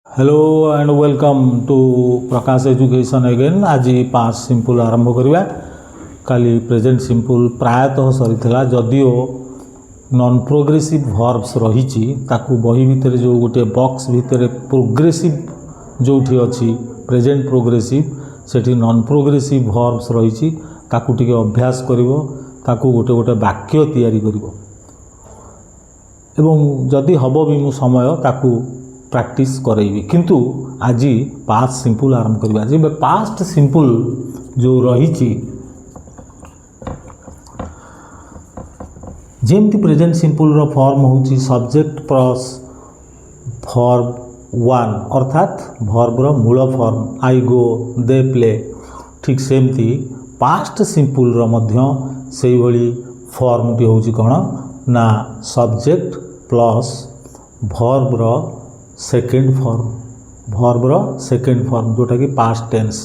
Hello and welcome to Prakash Education again. आज पास simple आरंभ करिया काली प्रेजेंट सिंपल प्रायतः सरीला जदिओ नॉन प्रोग्रेसिव वर्ब्स रही ताकू बही भितर जो गोटे बॉक्स भितर प्रोग्रेसिव जोठी अच्छी प्रेजेंट प्रोग्रेसिव सेठी नॉन प्रोग्रेसिव वर्ब्स रही ताकू टिके अभ्यास करिवो ताकू गोटे गोटे वाक्य तैयारी करिवो एवं जदि हबो भी मु समय ताकू प्रैक्टिस करेबी किंतु आज पास्ट सिंपल आरंभ करबा जे पास्ट सिंपल जो रही जेमती प्रेजेंट सिंपल रो फॉर्म होची सब्जेक्ट प्लस वर्ब वन अर्थात वर्ब रो मूल form I go they play ठीक सेमती पास्ट सिंपल रो मध्य सेही भली फॉर्म टी होची कोन ना सब्जेक्ट प्लस वर्ब रो सेकेंड फॉर्म जोटा कि पास्ट टेंस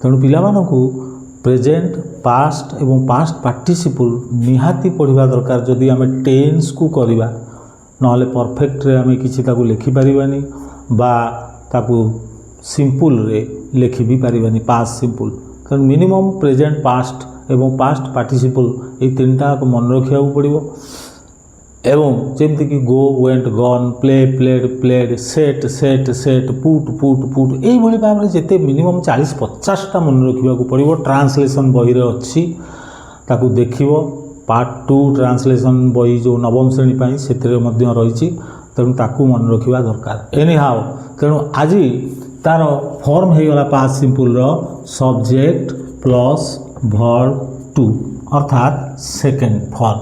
तेणु पिला मानकु प्रेजेंट पास्ट एवं पास्ट पार्टिसिपल निहाती पढ़िबा दरकार जदि आमे टेंस को करिबा नहले परफेक्ट रे आमे किछि ताकु लिखि परिबानी बा ताकु सिंपल रे लिखि भी परिबानी पास्ट सिंपल तेणु मिनिमम प्रेजेंट पास्ट एवं पास्ट पार्टिसिपल ए तीनटा को मन रखिया पड़िबो एवं जमती कि go went gun play played played set set set put put put यही भाव में जिते मिनिमम 40-50टा मन रखा पड़ो ट्रांसलेशन बही रे अच्छी ताकू देखिबो पार्ट 2 ट्रांसलेशन बही जो नवम श्रेणी से रही तेणु ताकू मन रखा दरकार एनी हाउ तेणु आज तार फॉर्म हो गला पास्ट सिंपल रो सब्जेक्ट प्लस वर्ब 2 अर्थात सेकेंड फॉर्म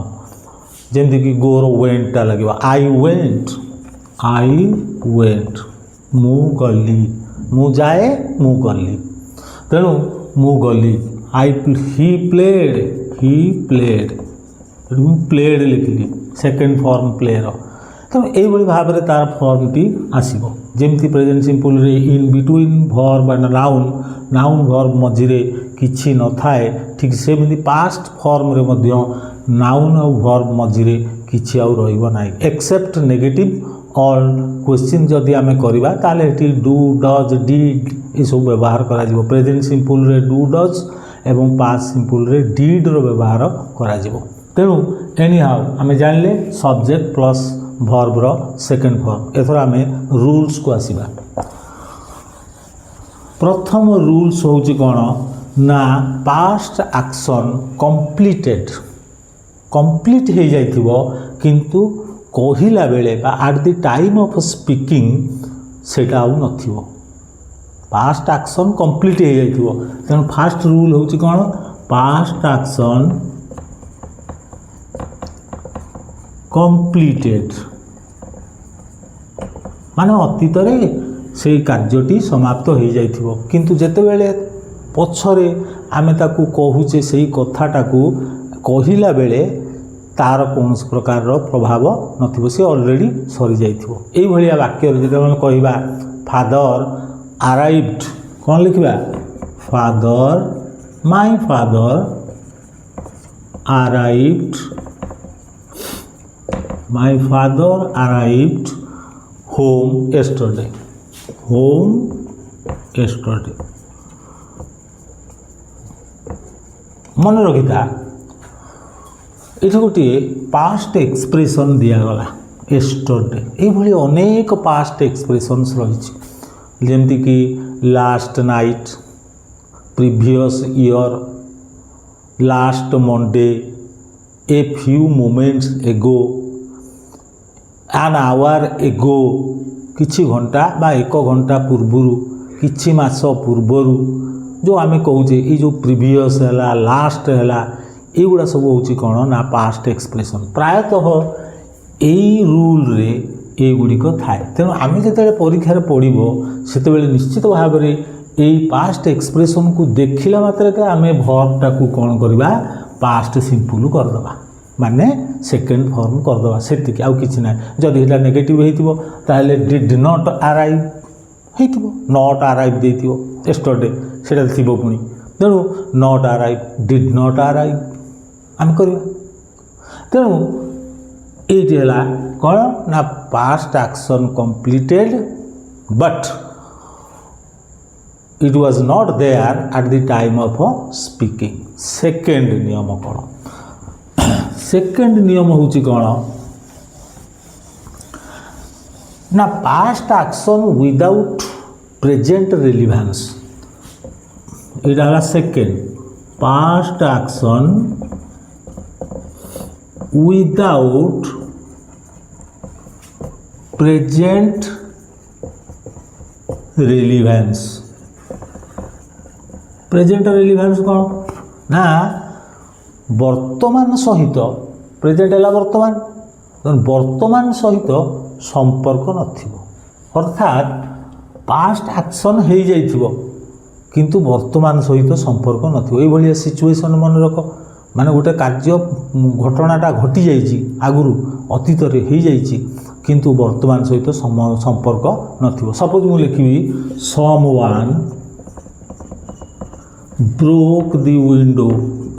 जमती कि गोर वेंटा लगे आई वेंट मु गली मु जाए मु गली तेणु मु गली ही प्लेड प्लेड लिखली सेकेंड फॉर्म प्लेयर तेणु यही भाव में तार फॉर्म टी आसो जमती प्रेजेंट सिंपल रे in between verb and noun verb मझिरे किछि न थाए ठीक सेमती पास्ट फॉर्म रे मध्य नाउन और वर्ब मझिरे किछि आउ रहिबो नाही एक्सेप्ट नेगेटिव और क्वेश्चन जदि आमे करिबा ताले एटी डू डज डिड ए सब व्यवहार करा जिवो प्रेजेंट सिंपल रे डू डज एवं पास्ट सिंपल रे डिड रो व्यवहार करा जिवो तेणु एनी हाउ आमे जानले सब्जेक्ट प्लस वर्ब रो सेकंड फॉर्म एथरा आमे रूल्स को आसीबा प्रथम रूल्स होची कोन ना पास्ट एक्शन कंप्लीट हो जाइथिबो किंतु कहिला बेले बा at the time of speaking सेटा आउ नथिबो पास्ट एक्शन कंप्लीट हो जाइथिबो तेणु फास्ट रूल होची कोन पास्ट एक्शन कंप्लीटेड माने अतीत रे से कार्यटी समाप्त हो जाइथिबो किंतु जेते बेले पछरे आमे ताकू कहूचे सही कथाटाकू कहिला बेले तार कौन प्रकार प्रभाव नथिबो से ऑलरेडी सरी जाइथिबो एई भलिया वाक्य जेते कहबा फादर अराइव्ड कौन लिखबा father my father arrived home yesterday मन रखी था ये गोटे पास्ट एक्सप्रेशन दिगला एस्टरडे ये अनेक पास्ट एक्सप्रेशंस रही जमती कि last night previous year last Monday a few moments एगो एन आवर एगो किछि घंटा बा एक घंटा पूर्वरु किछि मास पूर्वरु जो आमे कहूचे ये जो प्रीवियस है लास्ट है युवा सब हूँ कौन ना पास्ट एक्सप्रेशन प्रायतः यही रूल रे ये गुड़िक थाए तेणु आम जो परीक्षार पढ़ो से निश्चित भाव में यही पास्ट एक्सप्रेशन को देखला मात्र आम वर्बटा को कौन करवा पास्ट सिंपल करदे माने सेकेंड फॉर्म करदे से आउ कि ना जदि एटा नेगेटिव होइतिबो ताहले डिड नॉट अराइव होइतिबो नॉट अराइव देइतिबो एस्टरडे सेटा थिबो पुनी तेणु not arrive did not arrive आम करवा तेणु ये कौन ना past action completed but it was not there at the time of speaking. Second नियम कौन? Second नियम होची कौन ना past action without present relevance. इटा हला second. Past action without present relevance. Present relevance कौन ना वर्तमान सहित प्रेजेंट है वर्तमान वर्तमान सहित संपर्क नथिबो अर्थात पास्ट एक्शन हो जाइथिबो किंतु वर्तमान सहित संपर्क नथिबो एई भलिया सिचुएशन मन रख माने गोटे कार्य घटनाटा घटी जाइछि आगुरु अतीत रे हो जाइछि किंतु वर्तमान सहित संपर्क नथिबो सपोज मु लिखिबी समवन ब्रोक दी विंडो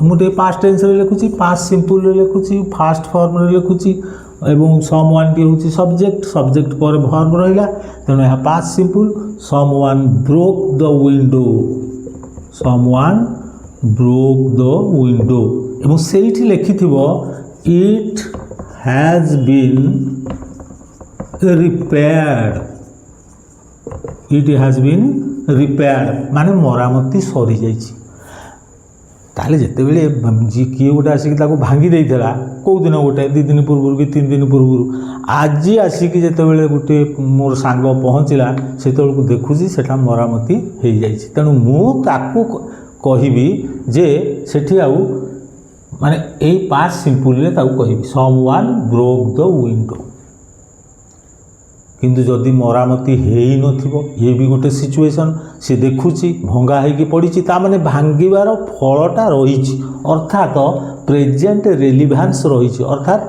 मुझे पास्ट टेंस रे लिखुची पास्ट सिंपल रे लिखुची फास्ट फॉर्म रे लिखुची एवं समवन टी होची सब्जेक्ट सब्जेक्ट पर वर्ब रहिला तेणु यहाँ past simple someone broke the window someone broke the window एवं सेठी लिखिथिबो it has been repaired it has been repaired माने मरामती सरी जाइछि ताले जेते बेले जी किए गोटे आसिक ताको भांगी देइथला को दिन गोटे 2 दिन पूर्व कि 3 दिन पूर्व आज आसिक जेते बेले गोटे मोर सांग पहुँचला सेतल को देखुची सेटा मरामती हो जाइछि तेणु मु ताको कहिबी जे सेठी आउ माने एई पास्ट सिंपल रे ताको कहिबी समवन ब्रोक द विंडो किंतु जदि मरामती हेई नथिबो ये भी गोटे सिचुएशन से देखुची भंगा होगी पड़ी ताने भांगार फलटा रही अर्थात प्रेजेंट रेलिभेन्स रही अर्थात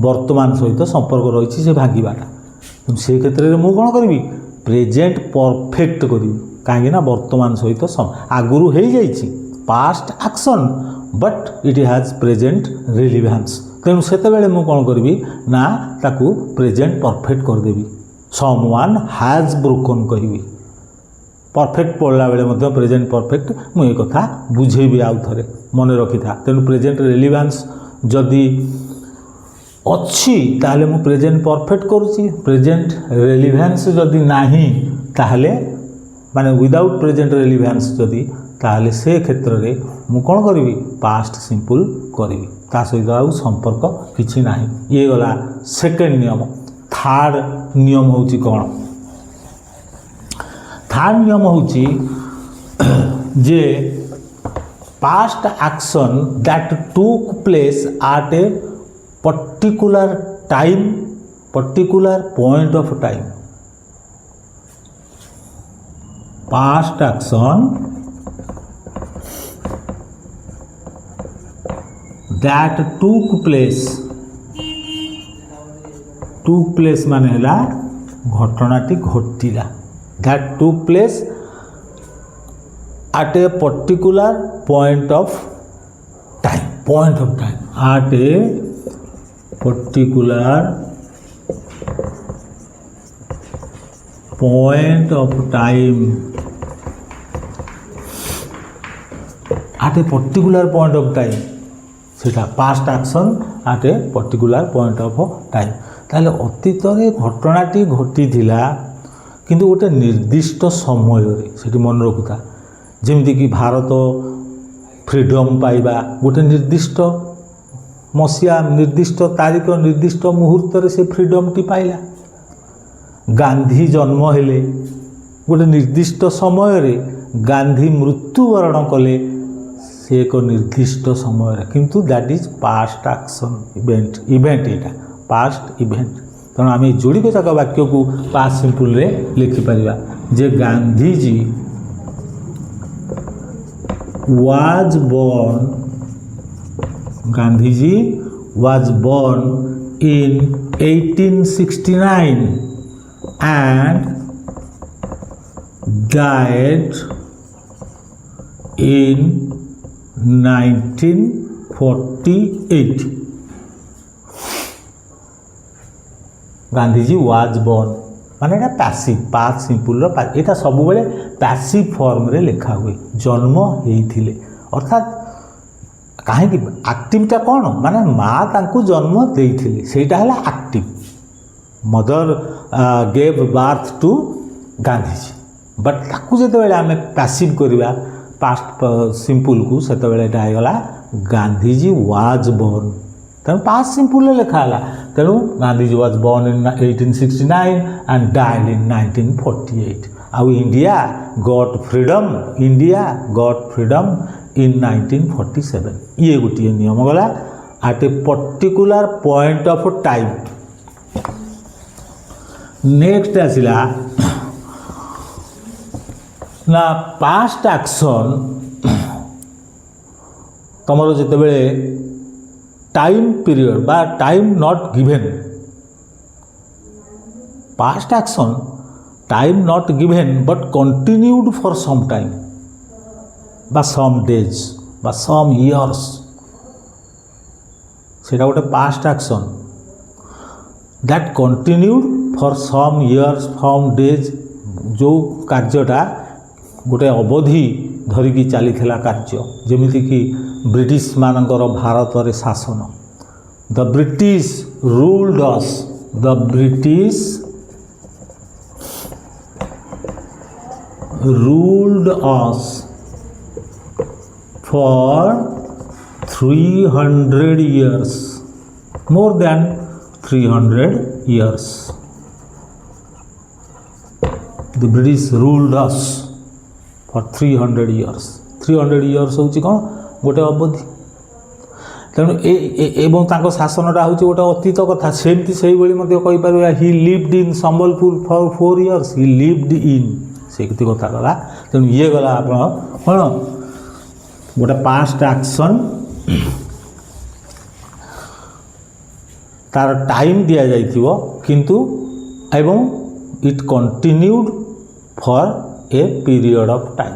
वर्तमान सहित संपर्क रही से भांगाटा से क्षेत्र में मुझे कौन करी प्रेजेंट परफेक्ट करी कहीं वर्तमान सहित आगुरी हो जाइए past action but it has present relevance तेणु से मुझे कौन करी ना ताकू प्रेजेंट परफेक्ट करदेवी समवन हैज ब्रोकन कहि परफेक्ट पढ़ला बेले प्रेजेंट परफेक्ट मुझे कथा बुझेबी आउ थे मन रखी था तेणु प्रेजेंट रेलिभेन्स जदि अच्छी ताहले मु प्रेजेंट परफेक्ट करुच्ची प्रेजेंट रेलिभेन्स जदि नाही ताहले माने विदाउट प्रेजेंट रेलिभेन्स जदि ताहले से क्षेत्र में मु कौन करी पास्ट सिंपल करी ता सहित आउ संपर्क किछि नाही ये गला सेकेंड नियम थर्ड नियम होची कौन थर्ड नियम होची जे past action that took place at a particular time particular point of time past action that took place माने हला घटनाटी घटिला that took place at a particular point of time at a particular point of time at a particular point of time सेटा past action at a particular point of time ताले अतीत घटनाटी घटी किंतु गोटे निर्दिष्ट समय से मन रखुता जमीक भारत फ्रीडम पाइबा गोटे निर्दिष्ट मसीहा निर्दिष्ट तारीख निर्दिष्ट मुहूर्त से फ्रीडम टी पाइला गांधी जन्म हेले गोटे निर्दिष्ट समय गांधी मृत्युवरण कले से एक निर्दिष्ट समय किंतु that is past action event यहाँ पास्ट इवेंट तेणु आम जोड़ी जाक वाक्य को पास्ट सिंपल रे लिखिपर जे Gandhiji was born in 1869 and died in 1948 Gandhiji was born माने एटा पैसिव पास्ट सिंपल एटा सब बेले पैसिव फॉर्म रे लिखा हुए जन्म हेइथिले अर्थात कहीं एक्टिवटा कौन माने माँ तांकु जन्म देइथिले सेटा हला active mother gave birth to Gandhiji but ताकू जते बेले आमे पैसिव करबा पास्ट सिंपल को सेते बेले एटा आइगला गांधीजी वाज बोर्न तेणु पास्ट सिंपल लिखा है तेणु Gandhiji was born in 1869 and died in 1948 आउ इंडिया गॉट फ्रीडम इन 1947 ये गोटे नियम गला at a particular point of time. Next आसिला ना पास्ट एक्शन तुमर जिते टाइम पीरियड बा time not given past action time not given but continued for some time बा सम डेज बा सम इयर्स सेटा गोटे past action that continued for some years some days जो कार्यटा गोटे अवधि धरिकी चली कार्य जमीती कि ब्रिटिश मानकर भारत रे शासन the British ruled us for 300 years more than 300 years the British ruled us for 300 years 300 years होची कौन गोटे अवधि तेणु एवं तांको शासनटा होची गोटे अतीत कथा सेमती से कही पार he lived in Sambalpur for 4 years he lived in से कथा गला तेणु ये गला आप कौन गोटे पास्ट एक्शन तार टाइम दि जाइथिबो किंतु एवं it continued for a period of time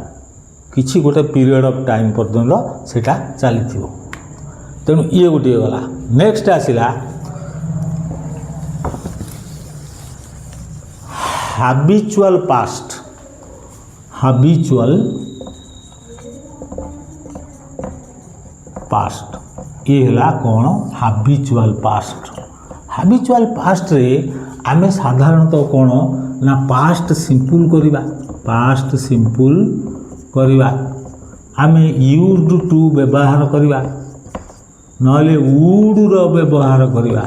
किछि गोटे पीरियड ऑफ टाइम पर्यंत सेटा चली तेणु ये गोटे गला। नेक्स्ट आसिला हैबिचुअल पास्ट ये हला कौन हैबिचुअल पास्ट रे आमे साधारणतः कौन ना पास्ट सिंपल करवा आमे यूज्ड टू व्यवहार करवा नले वुड रो व्यवहार करवा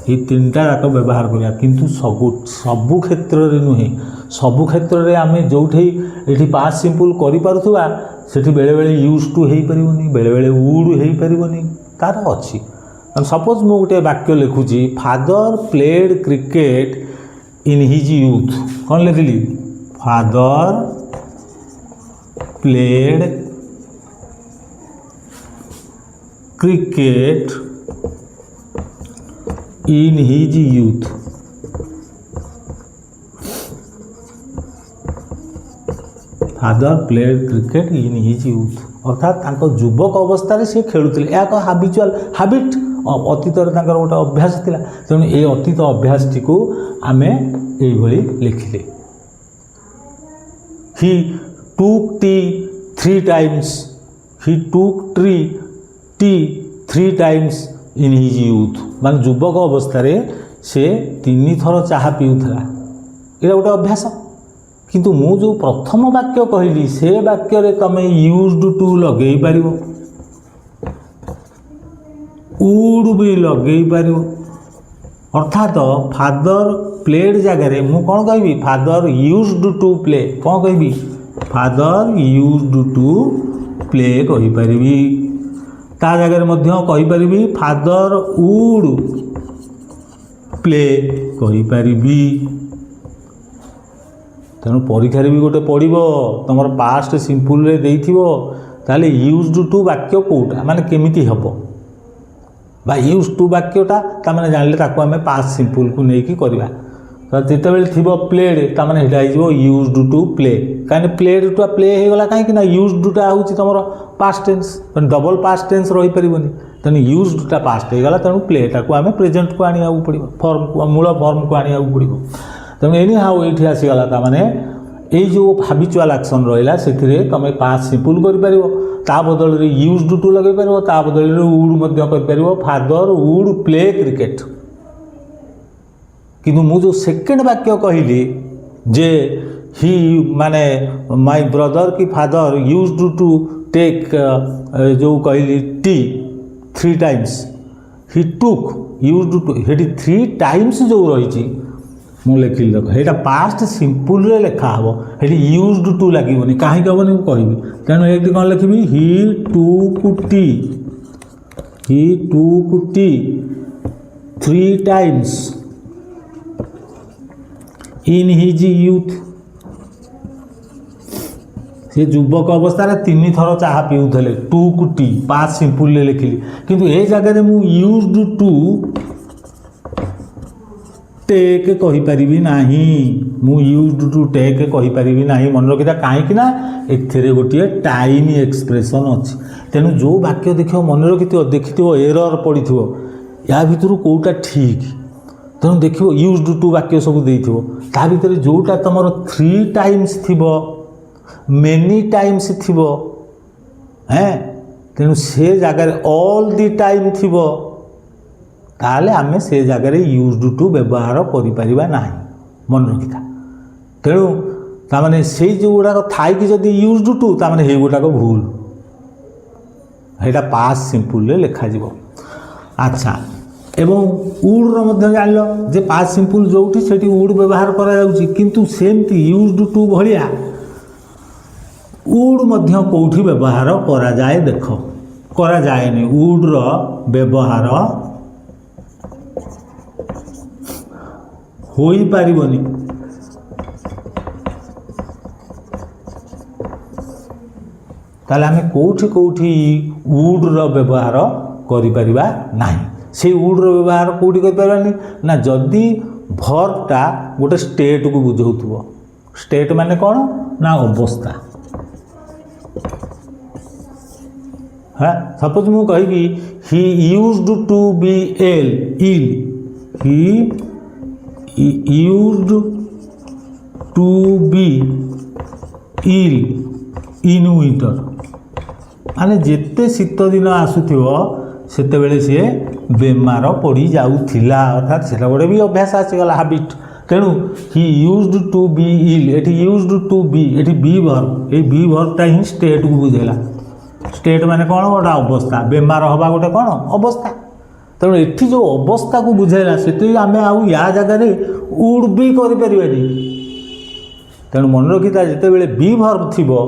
ये तीनटा जाक व्यवहार करवा किंतु सबु क्षेत्र रे नुहे सबु क्षेत्र रे आमे जोठी एठी पास्ट सिंपल करि पारुथुवा सेठी बेले बेले यूज टू हेई परिबोनी बेले बेले वुड हेई परिबोनी तार अछि सपोज मु गोटे वाक्य लिखुची father played cricket in his youth कौन लिखली father played cricket in his youth father played cricket in his youth अर्थात युवक अवस्था से खेलुले या हाबिचुअल हाबिट अतीत गोटे अभ्यास थिला तेणु ये अतीत अभ्यास टी को आमे एभली लिखिले he took tea 3 times he took tea 3 times in his youth मान युवक अवस्था रे से 3 थर चाहा पीउथला ये गोटे अभ्यास किंतु मु जो प्रथम वाक्य कहली से वाक्य रे तमे यूज्ड टू लगेई पारिबो वुड भी लगेई पारिबो अर्थात फादर प्लेड जगह मु कौन कहबी फादर यूज्ड टू प्ले कौन कहबी फादर यूज्ड टू प्ले कहि परिबी ता जगह मध्य कहि परिबी फादर वुड प्ले कहि परिबी तेणु परीक्षा भी गोटे पढ़ो तुम पास्ट सिंपल रे देइथिबो ताले यूज्ड टू वाक्य कोटा माने केमिति हबो बा यूज टू वाक्यटा ताने जानले ताको आमे पास्ट सिंपल को नेकी करबा तो जेते बेले थिबो प्लेड ताने हेटा हिजो यूज्ड टू प्ले काने प्लेड टू प्ले हे गला काहे कि ना यूज्ड टा होची तमरो past tense double past tense रही परिबोनी तने यूज्ड टा पास्ट हे गला तनु प्ले टा को आमे प्रेजेंट को आनिया पड़िबो फॉर्म को मूल फॉर्म को आनिया पड़िबो तेणु एनी हाउ ये आसीगला ताने ये जो हाबिचुआल एक्शन रहा से तुम पास्ट सिंपल कर ता बदल यूज्ड टू लगे पार ता बदल वुड कर फादर वुड प्ले क्रिकेट किंतु मु जो सेकेंड वाक्य कहली जे ही माने माय ब्रदर की फादर यूज्ड टू टेक जो कहली टी 3 times he took used to हेटी 3 टाइम्स जो रही मु लिखिली देख ये पास्ट सिंपल रे लेखा हम ये यूज्ड टू लगे कहीं हेनी कहि तेणु ये कौन लिखी he took tea 3 times in his youth से युवक अवस्था 3 थर चाह पीऊले टुक टी पास्ट सिंपल लिखिली किंतु ए जगह मु यूज्ड टू टेक कहीपरि ना मु यूज्ड टू टेक कहीपरि ना मन रखिता कहीं एथिरे गोटे टाइम एक्सप्रेशन अच्छी तेणु जो वाक्य देख मन रखि एरर पड़ी या भितर कौटा ठीक तेणु देख यूज्ड टू वाक्य सब देथिबो ता भितर जोटा तुमर 3 टाइम्स थिबो मेनी टाइम्स थिबो हैं तेणु से जगार ऑल दी टाइम थिबो ताले आमे से जगार यूज्ड टू व्यवहार करिपरिबा नाही मन रखिता तेणु तामाने से जो गुड़ाक थाई कि जदि यूज्ड टू तामाने हे गुड़ाक भूल हेटा पास्ट सिंपल रे लेखा जिवो अच्छा एवं वुड जान जे पास्ट सिंपल जोठी सेठी वुड व्यवहार करा जाउची किंतु सेमती यूज्ड टू भलिया वुड मध्य कोठी व्यवहार करा जाए देख करा जाएनी वुड रो व्यवहार होई पारिबनी ताले आमे कोठी कोठी वुड रो व्यवहार करि परिबा नाही से वुड रो व्यवहार कोठी करि पारबानी ना जदि भर्बटा गोटे स्टेट को बुझाउथबो स्टेट माने कौन ना अवस्था हाँ सपोज मु कहि he used to be ill he used to be ill in winter माने जेते शीत दिन आसुथिबो सेते बेले से बेमार पड़ी जाउथिला अर्थात सेटा गोटे भी अभ्यास आसीगला हाबिट तेणु he used to be ill एटी यूज्ड टू बी एटी बी वर्ब ए बी वर्बटा ही स्टेट को बुझेला स्टेट माने कौन गोटे अवस्था बेमार हवा गोटे कौन अवस्था तेणु एठी जो अवस्था को बुझेला से आम आउ या जगह वुड भी करें तेणु मन रखिता जिते बेले बी वर्ब थिबो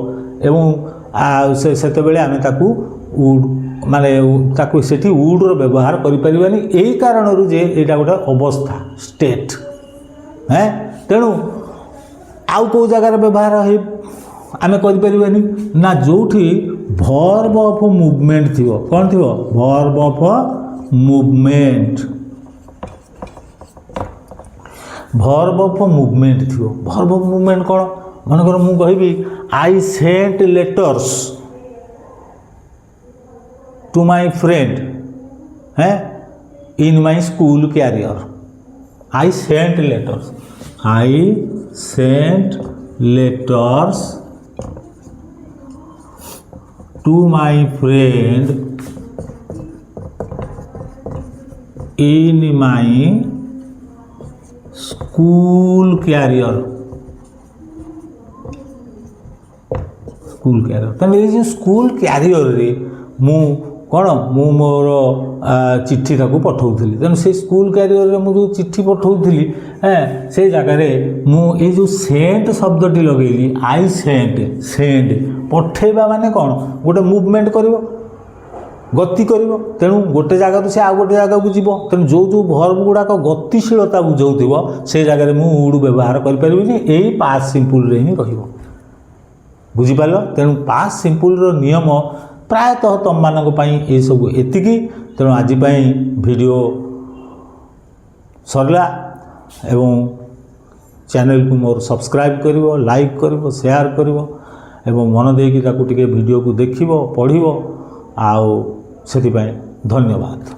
एवं सेते बेले आमे ताकू वुड माने ताकू सेठी वुड रो व्यवहार करि परिबानी एही कारणरू जे एटा गोटे अवस्था स्टेट हैं तेणु आउ को जगह व्यवहार है आमे करि परिबानी ना जोठी वर्ब ऑफ मूवमेंट थिबो कोन थिबो verb of movement verb of movement थिबो वर्ब ऑफ मूवमेंट कोन मनकर मु कहबी I sent letters to my friend है in my school career I sent letters to my friend in my school career तेनाली जो स्कूल कैरियर रे मु कौन मु मोर चिट्ठी ताकू पठाऊली तेणु से स्कूल कैरियर रे मु जो चिट्ठी पठाऊली से जगार मुझे जो सेंट शब्दटी लगेली आई सेंट पठेबा माने कौन गोटे मुवमेंट कर गति कर तेणु गोटे जगह तो से आ गोटे जगह को जीव तेणु जो जो भर्ब गुड़ाक गतिशीलता बुझाउथिबो से जगह मु वुड व्यवहार कर परिबिनी एही पास्ट सिंपल रे ही रहिबो बुझिपार तेणु पास्ट सिंपल रो नियम प्रायतः तुम मानक पई ए सब एतिकी तेणु आज वीडियो सरला एवं चैनल को मोर सब्सक्राइब करिवो लाइक करिवो शेयर करिवो एवं मन देकी ताकू टिके वीडियो को देखिवो पढ़िवो आउ सेति पई धन्यवाद।